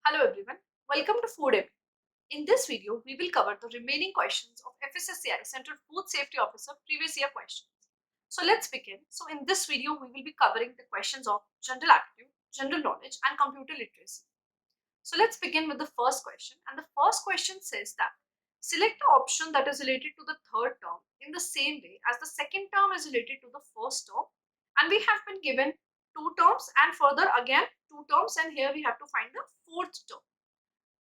Hello everyone, welcome to Foodemy. In this video, we will cover the remaining questions of FSSAI Central Food Safety Officer previous year questions. So let's begin. So in this video, we will be covering the questions of general aptitude, general knowledge and computer literacy. So let's begin with the first question, and the first question says that select the option that is related to the third term in the same way as the second term is related to the first term, and we have been given two terms and further again two terms, and here we have to find the fourth term.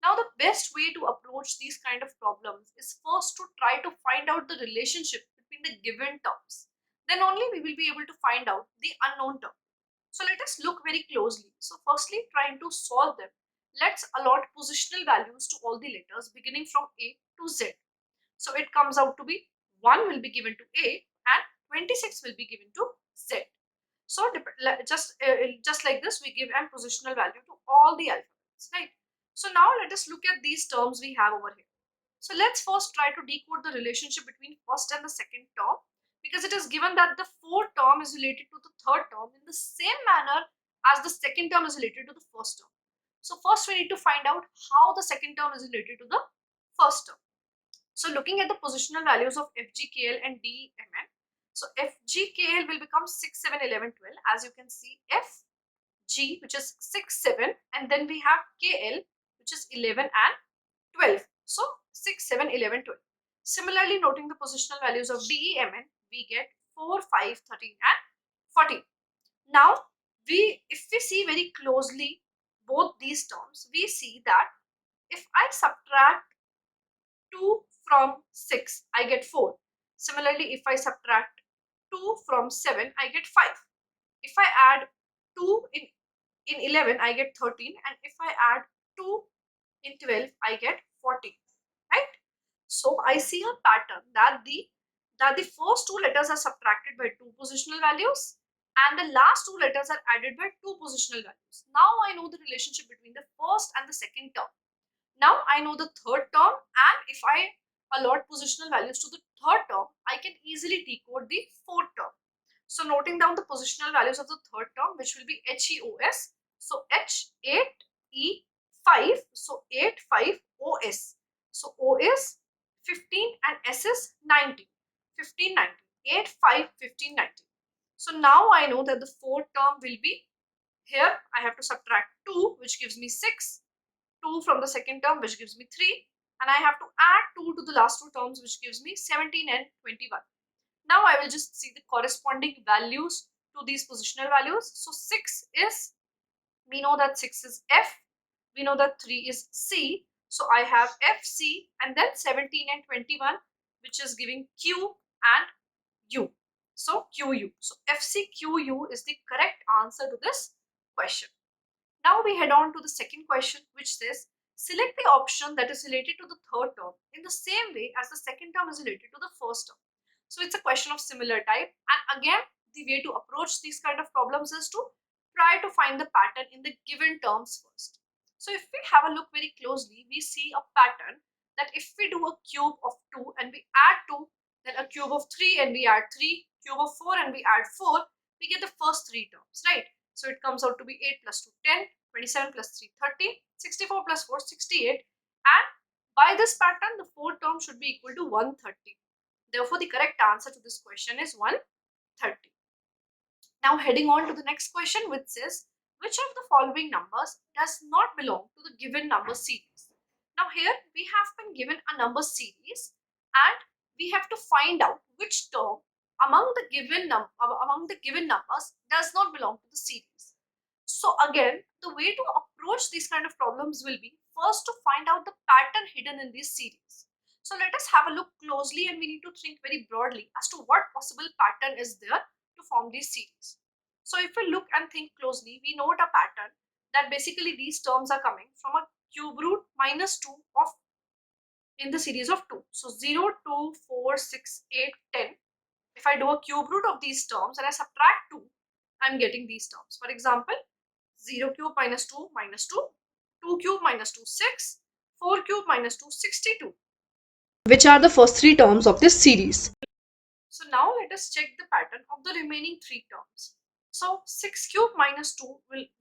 Now the best way to approach these kind of problems is first to try to find out the relationship between the given terms. Then only we will be able to find out the unknown term. So let us look very closely. So firstly, trying to solve them, let's allot positional values to all the letters beginning from A to Z. So it comes out to be 1 will be given to A and 26 will be given to Z. So just like this, we give a positional value to all the alphabets, right? So now let us look at these terms we have over here. So let's first try to decode the relationship between first and the second term, because it is given that the fourth term is related to the third term in the same manner as the second term is related to the first term. So first we need to find out how the second term is related to the first term. So looking at the positional values of FGKL and DMN, so FGKL will become 6, 7, 11, 12. As you can see, FG, which is 6, 7, and then we have KL, which is 11 and 12. So 6, 7, 11, 12. Similarly, noting the positional values of DEMN, we get 4, 5, 13 and 14. Now, if we see very closely both these terms, we see that if I subtract 2 from 6, I get 4. Similarly, if I subtract 2 from 7, I get 5. If I add 2 in 11, I get 13. And if I add 2 in 12, I get 14. Right? So I see a pattern that the first two letters are subtracted by 2 positional values and the last two letters are added by 2 positional values. Now I know the relationship between the first and the second term. Now I know the third term, and if I allot positional values to the third term, I can easily decode the fourth term. So noting down the positional values of the third term, which will be HEOS. So H8E5, so 8, 5, OS. So O is 15 and S is 19. 15, 19. 8, 5, 15, 19. So now I know that the fourth term will be here. I have to subtract 2, which gives me 6. 2 from the second term, which gives me 3, and I have to add 2 to the last two terms, which gives me 17 and 21. Now I will just see the corresponding values to these positional values. So 6 is, we know that 6 is F, we know that 3 is C, so I have FC, and then 17 and 21, which is giving Q and U. So QU. So FCQU is the correct answer to this question. Now we head on to the second question, which says select the option that is related to the third term in the same way as the second term is related to the first term. So it's a question of similar type, and again the way to approach these kind of problems is to try to find the pattern in the given terms first. So if we have a look very closely, we see a pattern that if we do a cube of 2 and we add 2, then a cube of 3 and we add 3, cube of 4 and we add 4, we get the first three terms, right? So it comes out to be 8 plus 2, 10, 27 plus 3, 30, 64 plus 4, 68. And by this pattern, the fourth term should be equal to 130. Therefore, the correct answer to this question is 130. Now heading on to the next question, which says, which of the following numbers does not belong to the given number series? Now here we have been given a number series and we have to find out which term among the given numbers does not belong to the series. So again, the way to approach these kind of problems will be first to find out the pattern hidden in this series. So let us have a look closely, and we need to think very broadly as to what possible pattern is there to form these series. So if we look and think closely, we note a pattern that basically these terms are coming from a cube root minus 2 of in the series of 2. So 0, 2, 4, 6, 8, 10. If I do a cube root of these terms and I subtract 2, I'm getting these terms. For example, 0 cube minus 2 minus 2, 2 cube minus 2, 6, 4 cube minus 2, 62, which are the first three terms of this series. So now let us check the pattern of the remaining three terms. So 6 cube minus 2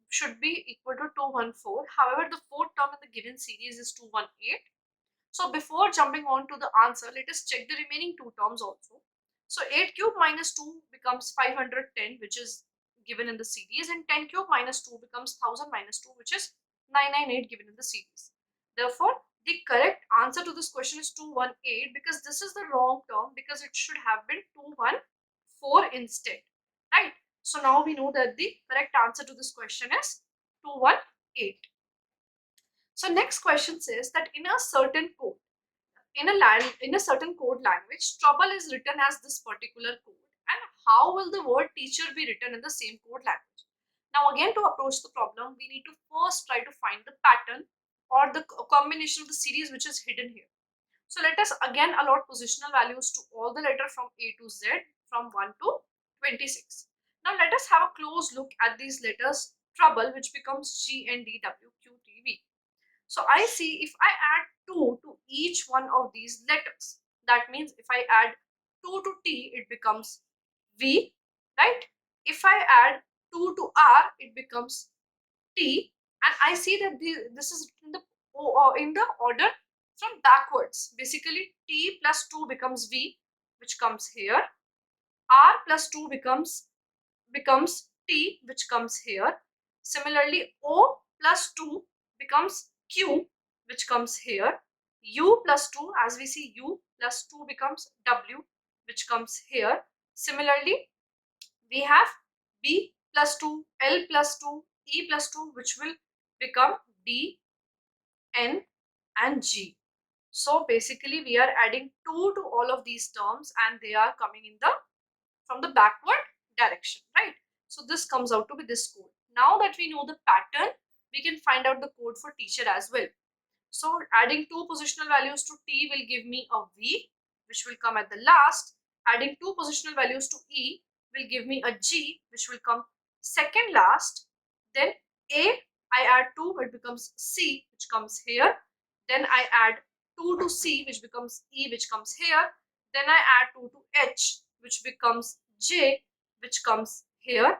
should be equal to 214. However, the fourth term in the given series is 218. So before jumping on to the answer, let us check the remaining two terms also. So 8 cube minus 2 becomes 510, which is given in the series, and 10 cube minus 2 becomes 1000 minus 2, which is 998 given in the series. Therefore, the correct answer to this question is 218, because this is the wrong term, because it should have been 214 instead, right? So now we know that the correct answer to this question is 218. So next question says that in a certain code, in a certain code language, trouble is written as this particular code, and how will the word teacher be written in the same code language? Now again, to approach the problem, we need to first try to find the pattern or the combination of the series which is hidden here. So let us again allot positional values to all the letters from A to Z, from 1 to 26. Now let us have a close look at these letters trouble, which becomes GNDWQTV. So I see if I add 2 to each one of these letters, that means if I add 2 to T, it becomes V, right? If I add 2 to R, it becomes T, and I see that this is in the order from backwards. Basically, T plus 2 becomes V, which comes here. R plus 2 becomes T, which comes here. Similarly, O plus 2 becomes Q, which comes here. U plus 2, as we see, U plus 2 becomes W, which comes here. Similarly, we have B plus 2, L plus 2, E plus 2, which will become D, N, and G. So basically, we are adding 2 to all of these terms, and they are coming in the from the backward direction, right? So this comes out to be this code. Now that we know the pattern, we can find out the code for teacher as well. So adding two positional values to T will give me a V, which will come at the last. Adding two positional values to E will give me a G, which will come second last. Then A, I add 2, it becomes C, which comes here. Then I add 2 to C, which becomes E, which comes here. Then I add 2 to H, which becomes J, which comes here.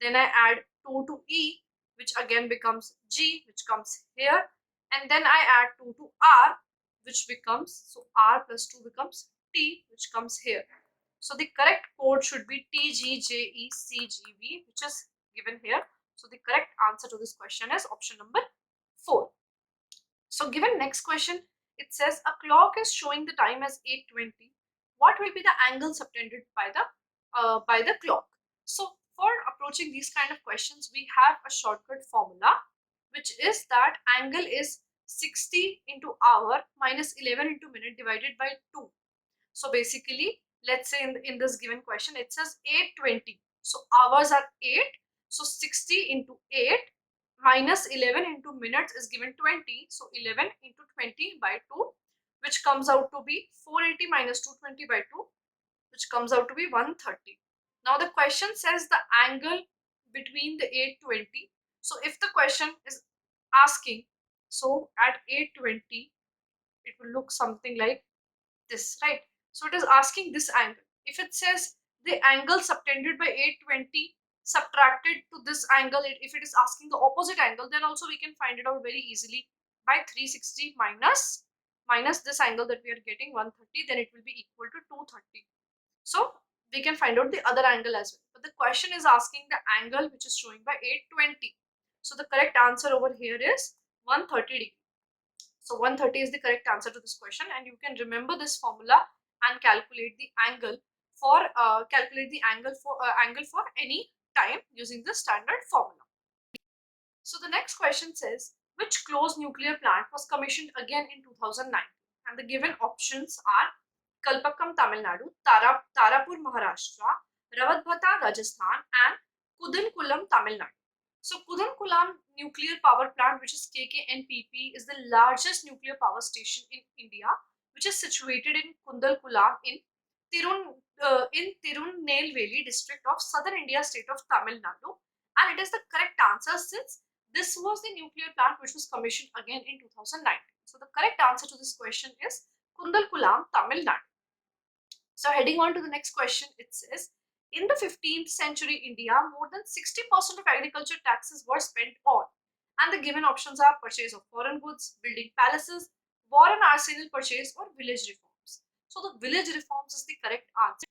Then I add 2 to E, which again becomes G, which comes here. And then I add 2 to R, which becomes, so R plus 2 becomes T, which comes here. So the correct code should be TGJECGV, which is given here. So the correct answer to this question is option number 4. So given next question, it says a clock is showing the time as 8:20. What will be the angle subtended by the clock? So for approaching these kind of questions, we have a shortcut formula, which is that angle is 60 into hour minus 11 into minute divided by 2. So basically, let's say in this given question, it says 8:20. So hours are 8. So 60 into 8 minus 11 into minutes is given 20. So 11 into 20 by 2, which comes out to be 480 minus 220 by 2, which comes out to be 130. Now the question says the angle between the 8:20. So if the question is asking, so at 8:20, it will look something like this, right? So it is asking this angle. If it says the angle subtended by 8:20 subtracted to this angle, if it is asking the opposite angle, then also we can find it out very easily by 360 minus this angle that we are getting 130, then it will be equal to 230. So we can find out the other angle as well. But the question is asking the angle which is showing by 8:20. So the correct answer over here is 130 degree. So 130 is the correct answer to this question, and you can remember this formula and calculate the angle for angle for any time using the standard formula. So the next question says, which closed nuclear plant was commissioned again in 2009? And the given options are Kalpakkam, Tamil Nadu, Tarapur, Maharashtra, Rawatbhata, Rajasthan, and Kudankulam, Tamil Nadu. So Kudankulam nuclear power plant, which is KKNPP, is the largest nuclear power station in India, which is situated in Kundalkulam in Tirunelveli district of southern India state of Tamil Nadu. And it is the correct answer since this was the nuclear plant which was commissioned again in 2009. So the correct answer to this question is Kundalkulam, Tamil Nadu. So heading on to the next question, it says, In the 15th century India, more than 60% of agriculture taxes were spent on, and the given options are purchase of foreign goods, building palaces, war and arsenal purchase, or village reforms. So the village reforms is the correct answer.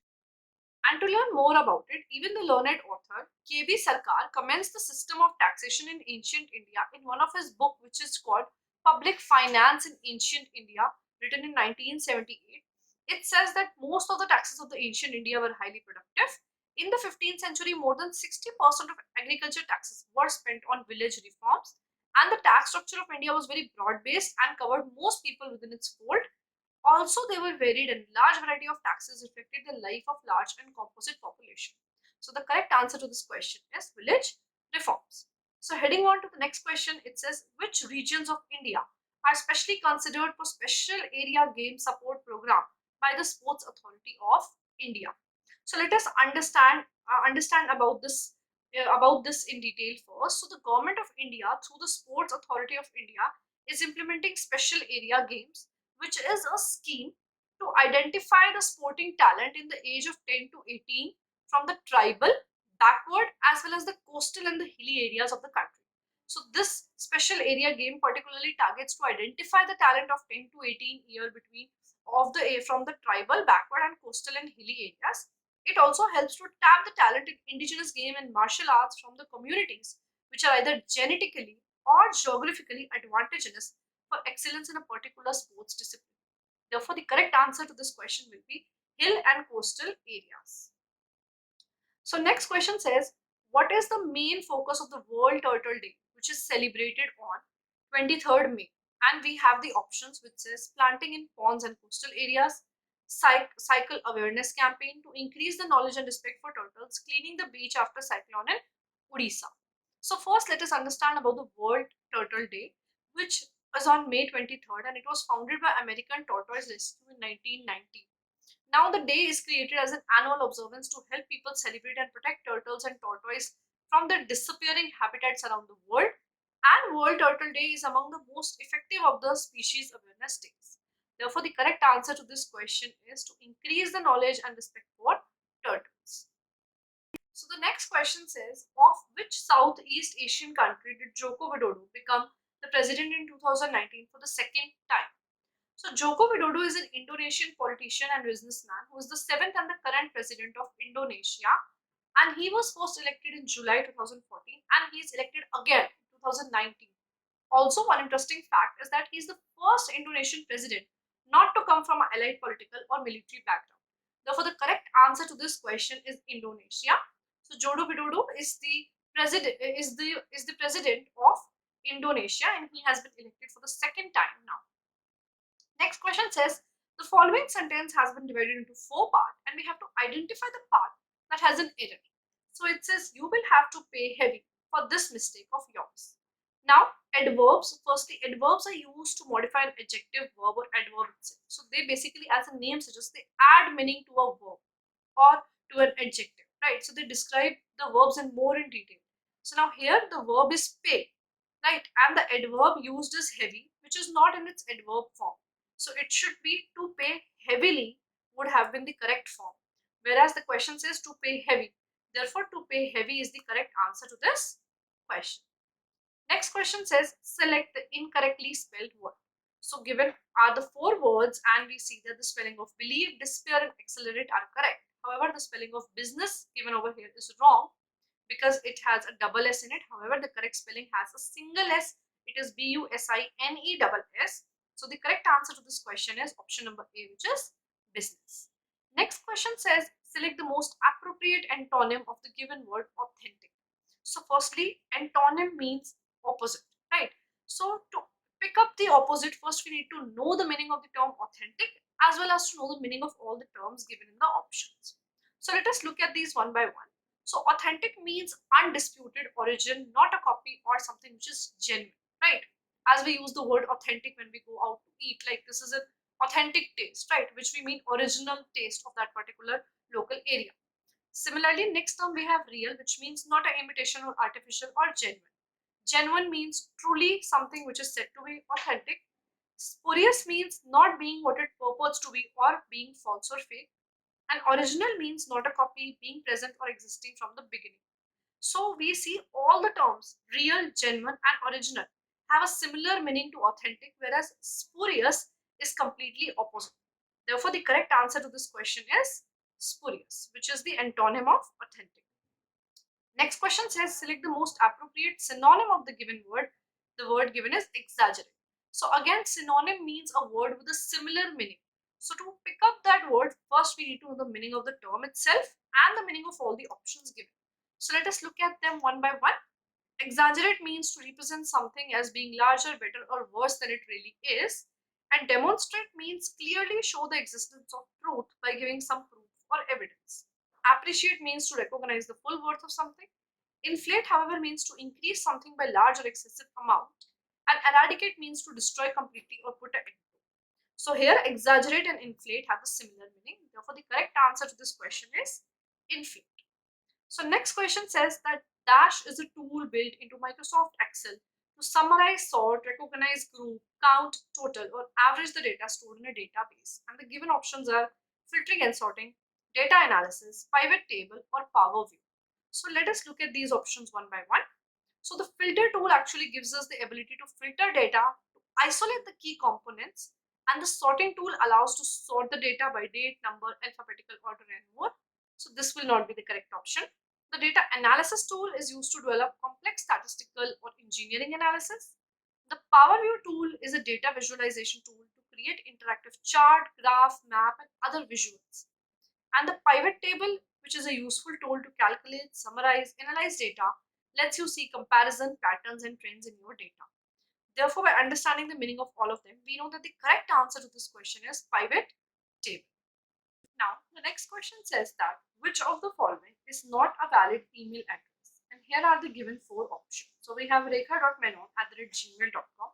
And to learn more about it, even the learned author K.B. Sarkar comments the system of taxation in ancient India in one of his books, which is called Public Finance in Ancient India, written in 1978. It says that most of the taxes of the ancient India were highly productive. In the 15th century, more than 60% of agriculture taxes were spent on village reforms, and the tax structure of India was very broad based and covered most people within its fold. Also, they were varied and large variety of taxes reflected the life of large and composite population. So the correct answer to this question is village reforms. So heading on to the next question, it says which regions of India are specially considered for special area game support program by the Sports Authority of India. So let us understand about this in detail first. So the government of India through the Sports Authority of India is implementing special area games, which is a scheme to identify the sporting talent in the age of 10 to 18 from the tribal, backward, as well as the coastal and the hilly areas of the country. So this special area game particularly targets to identify the talent of 10 to 18 year between of the from the tribal, backward, and coastal and hilly areas. It also helps to tap the talent in indigenous game and martial arts from the communities which are either genetically or geographically advantageous for excellence in a particular sports discipline. Therefore, the correct answer to this question will be hill and coastal areas. So next question says, what is the main focus of the World Turtle Day, which is celebrated on 23rd May? And we have the options which says planting in ponds and coastal areas, cycle awareness campaign to increase the knowledge and respect for turtles, cleaning the beach after cyclone in Odisha. So first let us understand about the World Turtle Day, which was on May 23rd, and it was founded by American Tortoise Rescue in 1990. Now the day is created as an annual observance to help people celebrate and protect turtles and tortoise from their disappearing habitats around the world. And World Turtle Day is among the most effective of the species awareness days. Therefore, the correct answer to this question is to increase the knowledge and respect for turtles. So the next question says, of which Southeast Asian country did Joko Widodo become the president in 2019 for the second time? So Joko Widodo is an Indonesian politician and businessman who is the seventh and the current president of Indonesia, and he was first elected in July 2014 and he is elected again in 2019. Also, one interesting fact is that he is the first Indonesian president not to come from an allied political or military background. Therefore, the correct answer to this question is Indonesia. So Joko Widodo is the president of Indonesia, and he has been elected for the second time now. Next question says, the following sentence has been divided into 4 parts and we have to identify the part that has an error. So it says, you will have to pay heavy for this mistake of yours. Now, adverbs. Firstly, adverbs are used to modify an adjective, verb, or adverb itself. So they basically, as the name suggests, they add meaning to a verb or to an adjective, right? So they describe the verbs in more in detail. So now here the verb is pay, right? And the adverb used is heavy, which is not in its adverb form. So it should be to pay heavily would have been the correct form. Whereas the question says to pay heavy. Therefore, to pay heavy is the correct answer to this question. Next question says, select the incorrectly spelled word. So given are the 4 words and we see that the spelling of believe, despair and accelerate are correct. However, the spelling of business given over here is wrong because it has a double S in it. However, the correct spelling has a single S. It is BUSINESS. So the correct answer to this question is option number A, which is business. Next question says, select the most appropriate antonym of the given word authentic. So firstly, antonym means opposite, right? So to pick up the opposite, first we need to know the meaning of the term authentic as well as to know the meaning of all the terms given in the options. So let us look at these one by one. So authentic means undisputed origin, not a copy or something which is genuine, right? As we use the word authentic when we go out to eat, like this is an authentic taste, right? Which we mean original taste of that particular local area. Similarly, next term we have real, which means not an imitation or artificial or genuine. Genuine means truly something which is said to be authentic. Spurious means not being what it purports to be or being false or fake. And original means not a copy, being present or existing from the beginning. So we see all the terms real, genuine and original have a similar meaning to authentic, whereas spurious is completely opposite. Therefore, the correct answer to this question is spurious, which is the antonym of authentic. Next question says select the most appropriate synonym of the given word. The word given is exaggerate. So again, synonym means a word with a similar meaning. So to pick up that word, first we need to know the meaning of the term itself and the meaning of all the options given. So let us look at them one by one. Exaggerate means to represent something as being larger, better or worse than it really is. And demonstrate means clearly show the existence of truth by giving some proof or evidence. Appreciate means to recognize the full worth of something. Inflate, however, means to increase something by large or excessive amount. And eradicate means to destroy completely or put an end to. So here, exaggerate and inflate have a similar meaning. Therefore, the correct answer to this question is inflate. So next question says that Dash is a tool built into Microsoft Excel to summarize, sort, recognize, group, count, total, or average the data stored in a database. And the given options are filtering and sorting, data analysis, pivot table, or Power View. So let us look at these options one by one. So the filter tool actually gives us the ability to filter data, to isolate the key components, and the sorting tool allows to sort the data by date, number, alphabetical order, and more. So this will not be the correct option. The data analysis tool is used to develop complex statistical or engineering analysis. The Power View tool is a data visualization tool to create interactive chart, graph, map, and other visuals. And the pivot table, which is a useful tool to calculate, summarize, analyze data, lets you see comparison, patterns, and trends in your data. Therefore, by understanding the meaning of all of them, we know that the correct answer to this question is pivot table. Now, the next question says that which of the following is not a valid email address? And here are the given four options. So we have rekha.menon@gmail.com,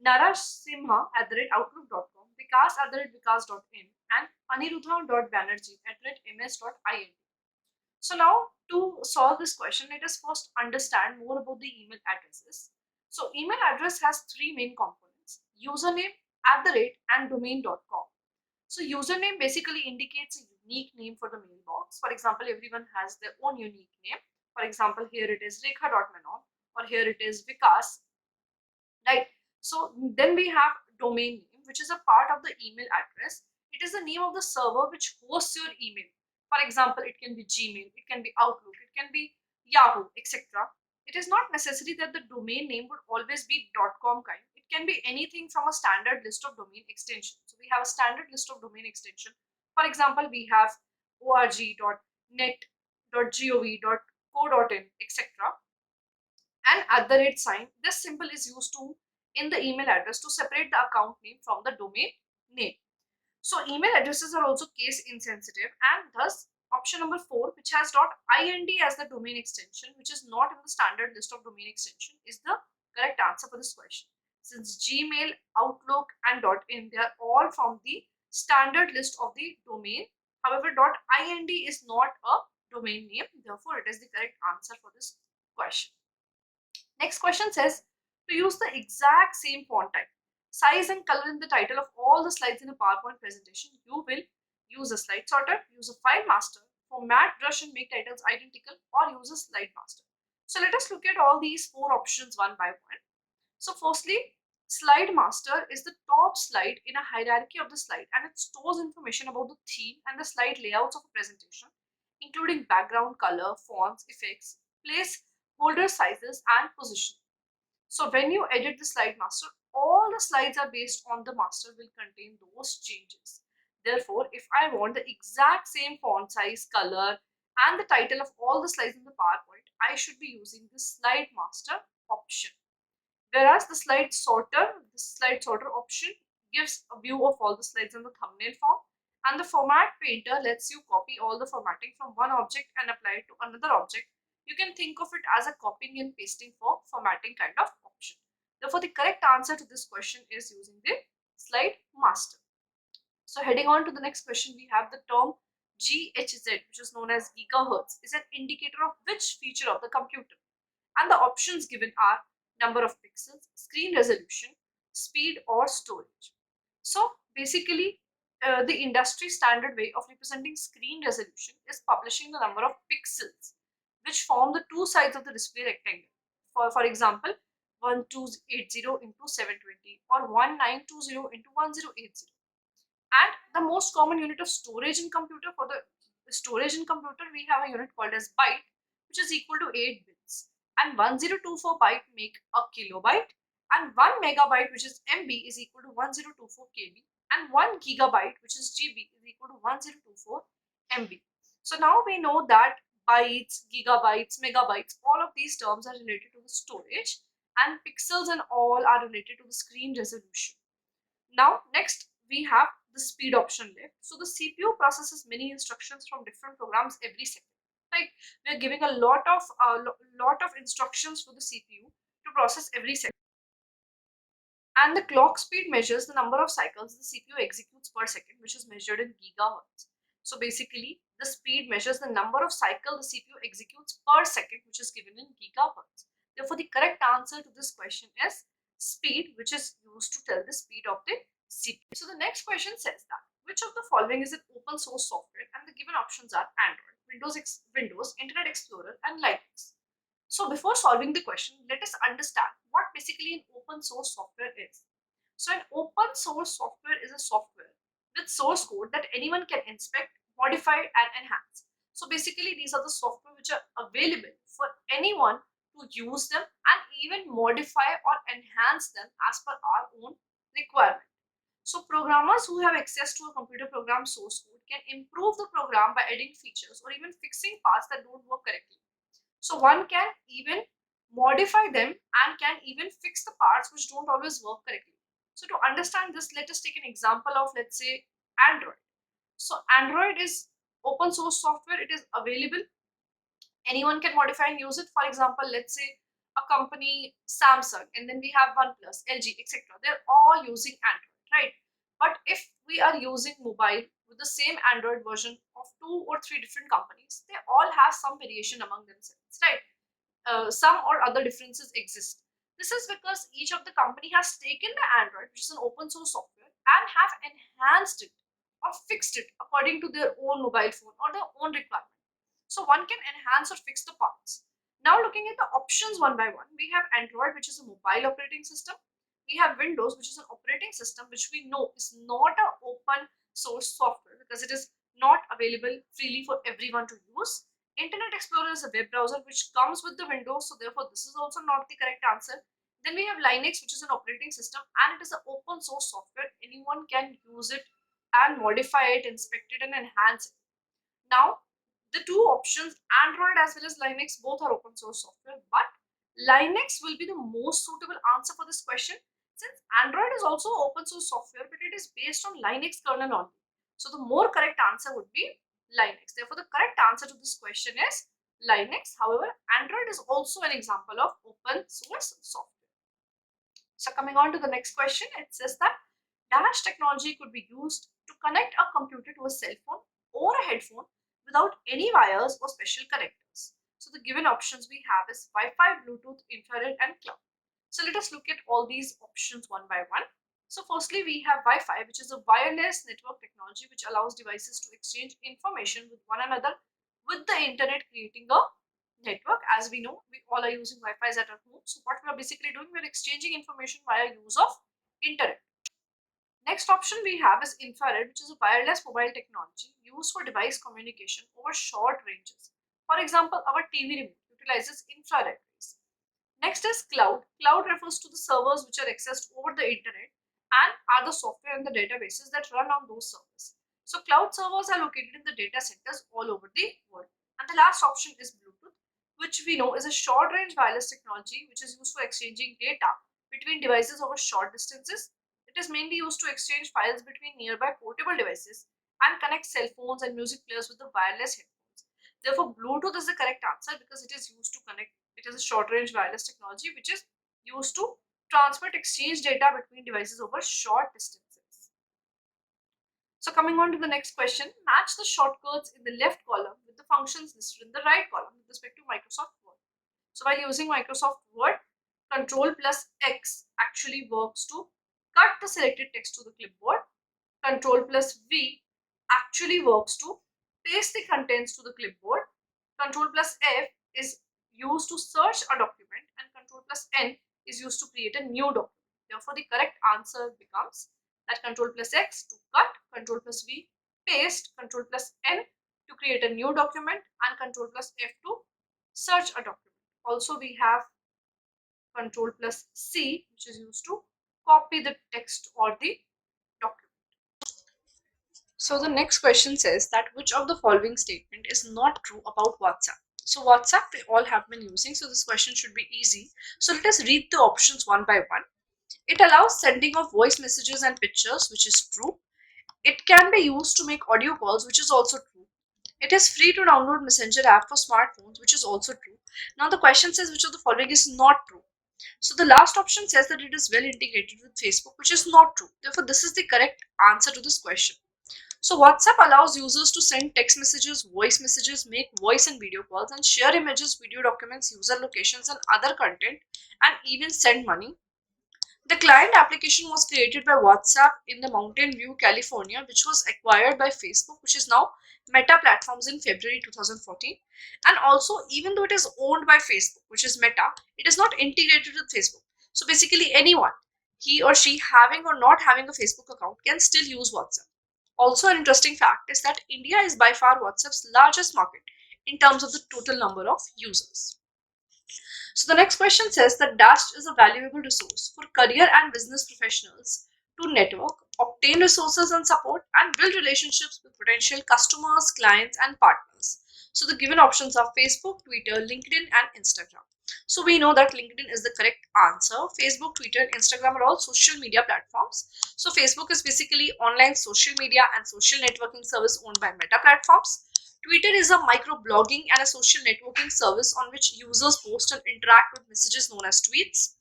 narasimha@outlook.com, vikas@vikas.in, and aniruddha.banerjee@ms.in. So now to solve this question, let us first understand more about the email addresses. So email address has three main components: username, and domain.com. So username basically indicates a unique name for the mailbox. For example, everyone has their own unique name. For example, here it is rekha.menon, or here it is Vikas, right? So then we have domain name, which is a part of the email address. It is the name of the server which hosts your email. For example, it can be Gmail, it can be Outlook, it can be Yahoo, etc. It is not necessary that the domain name would always be .com kind. It can be anything from a standard list of domain extensions. So we have a standard list of domain extension. For example, we have org.net, .gov.co.in, etc. And @ this symbol is used to in the email address to separate the account name from the domain name. So email addresses are also case insensitive, and thus option number 4, which has .ind as the domain extension, which is not in the standard list of domain extension, is the correct answer for this question. Since Gmail, Outlook and .in, they are all from the standard list of the domain. However, .ind is not a domain name, therefore it is the correct answer for this question. Next question says to use the exact same font type, size and color in the title of all the slides in a PowerPoint presentation, you will use a slide sorter, use a file master, format brush and make titles identical, or use a slide master. So let us look at all these four options one by one. So firstly, slide master is the top slide in a hierarchy of the slide, and it stores information about the theme and the slide layouts of a presentation, including background color, fonts, effects, place holder sizes and position. So when you edit the slide master, all the slides are based on the master will contain those changes. Therefore, if I want the exact same font size, color, and the title of all the slides in the PowerPoint, I should be using the slide master option. Whereas the slide sorter option gives a view of all the slides in the thumbnail form, and the format painter lets you copy all the formatting from one object and apply it to another object. You can think of it as a copying and pasting for formatting kind of option. Therefore, the correct answer to this question is using the slide master. So heading on to the next question, we have the term GHZ, which is known as gigahertz, is an indicator of which feature of the computer? And the options given are number of pixels, screen resolution, speed, or storage. So basically, the industry standard way of representing screen resolution is publishing the number of pixels which form the two sides of the display rectangle. For example, 1280 into 720 or 1920 into 1080. And the most common unit of storage in computer, for the storage in computer, we have a unit called as byte, which is equal to 8 bits. And 1024 byte make a kilobyte, and 1 megabyte, which is MB, is equal to 1024 KB, and 1 gigabyte, which is GB, is equal to 1024 MB. So now we know that bytes, gigabytes, megabytes, all of these terms are related to the storage, and pixels and all are related to the screen resolution. Now, next we have the speed option left. So the CPU processes many instructions from different programs every second. Right? We are giving a lot of instructions for the CPU to process every second. And the clock speed measures the number of cycles the CPU executes per second, which is measured in gigahertz. So basically, the speed measures the number of cycles the CPU executes per second, which is given in gigahertz. Therefore, the correct answer to this question is speed, which is used to tell the speed of the CPU. So the next question says that which of the following is an open source software, and the given options are Android, Windows, Internet Explorer, and Linux. So before solving the question, let us understand what basically an open source software is. So an open source software is a software with source code that anyone can inspect, modify, and enhance. So basically these are the software which are available for anyone to use them and even modify or enhance them as per our own requirement. So programmers who have access to a computer program source code can improve the program by adding features or even fixing parts that don't work correctly. So one can even modify them and can even fix the parts which don't always work correctly. So to understand this, let us take an example of, let's say, Android. So Android is open source software. It is available. Anyone can modify and use it. For example, let's say a company Samsung, and then we have OnePlus, LG, etc. They're all using Android, right? But if we are using mobile with the same Android version of 2 or 3 different companies, they all have some variation among themselves, right? Some or other differences exist. This is because each of the company has taken the Android, which is an open source software, and have enhanced it or fixed it according to their own mobile phone or their own requirement. So one can enhance or fix the parts. Now looking at the options one by one, we have Android, which is a mobile operating system. We have Windows, which is an operating system which we know is not an open source software because it is not available freely for everyone to use. Internet Explorer is a web browser which comes with the Windows, so therefore this is also not the correct answer. Then we have Linux, which is an operating system, and it is an open source software. Anyone can use it and modify it, inspect it, and enhance it. Now, the two options, Android as well as Linux, both are open source software, but Linux will be the most suitable answer for this question, since Android is also open source software, but it is based on Linux kernel only. So the more correct answer would be Linux. Therefore, the correct answer to this question is Linux. However, Android is also an example of open source software. So coming on to the next question, it says that dash technology could be used to connect a computer to a cell phone or a headphone without any wires or special connectors. So the given options we have is Wi-Fi, Bluetooth, infrared, and cloud. So let us look at all these options one by one. So firstly, we have Wi-Fi, which is a wireless network technology which allows devices to exchange information with one another with the internet, creating a network. As we know, we all are using Wi-Fi at our home. So what we are basically doing, we are exchanging information via use of internet. Next option we have is infrared, which is a wireless mobile technology used for device communication over short ranges. For example, our TV remote utilizes infrared rays. Next is cloud. Cloud refers to the servers which are accessed over the internet and are the software and the databases that run on those servers. So cloud servers are located in the data centers all over the world. And the last option is Bluetooth, which we know is a short range wireless technology which is used for exchanging data between devices over short distances. It is mainly used to exchange files between nearby portable devices and connect cell phones and music players with the wireless headphones. Therefore, Bluetooth is the correct answer because it is used to connect. It is a short range wireless technology which is used to transmit exchange data between devices over short distances. So coming on to the next question, match the shortcuts in the left column with the functions listed in the right column with respect to Microsoft Word. So while using Microsoft Word, Control plus X actually works to cut the selected text to the clipboard. Control plus V actually works to paste the contents to the clipboard. Control plus F is used to search a document, and Control plus N is used to create a new document. Therefore, the correct answer becomes that Control plus X to cut, Control plus V paste, Control plus N to create a new document, and Control plus F to search a document. Also, we have Control plus C, which is used to copy the text or the document. So the next question says that which of the following statement is not true about WhatsApp? So WhatsApp we all have been using, so this question should be easy. So let us read the options one by one. It allows sending of voice messages and pictures, which is true. It can be used to make audio calls, which is also true. It is free to download Messenger app for smartphones, which is also true. Now the question says which of the following is not true. So the last option says that it is well integrated with Facebook, which is not true. Therefore, this is the correct answer to this question. So WhatsApp allows users to send text messages, voice messages, make voice and video calls, and share images, video documents, user locations, and other content, and even send money. The client application was created by WhatsApp in the Mountain View, California, which was acquired by Facebook, which is now Meta Platforms in February 2014. And also, even though it is owned by Facebook, which is Meta, it is not integrated with Facebook. So basically, anyone, he or she having or not having a Facebook account, can still use WhatsApp. Also, an interesting fact is that India is by far WhatsApp's largest market in terms of the total number of users. So the next question says that Dash is a valuable resource for career and business professionals to network, obtain resources and support, and build relationships with potential customers, clients, and partners. So the given options are Facebook, Twitter, LinkedIn, and Instagram. So we know that LinkedIn is the correct answer. Facebook, Twitter, and Instagram are all social media platforms. So Facebook is basically online social media and social networking service owned by Meta Platforms. Twitter is a microblogging and a social networking service on which users post and interact with messages known as tweets.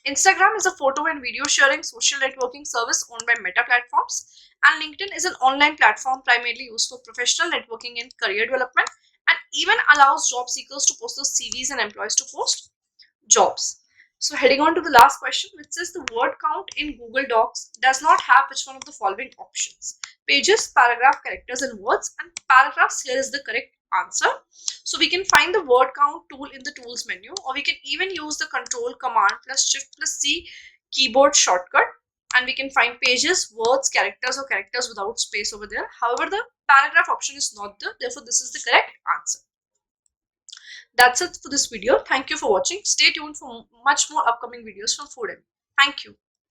Instagram is a photo and video sharing social networking service owned by Meta Platforms. And LinkedIn is an online platform primarily used for professional networking and career development, and even allows job seekers to post their CVs and employees to post jobs. So heading on to the last question, which says the word count in Google Docs does not have which one of the following options: pages, paragraph, characters, and words. And paragraphs here is the correct answer. So we can find the word count tool in the tools menu, or we can even use the control command plus shift plus C keyboard shortcut, and we can find pages, words, characters, or characters without space over there. However, the paragraph option is not there, therefore this is the correct answer. That's it for this video. Thank you for watching. Stay tuned for much more upcoming videos from Foodemy. Thank you.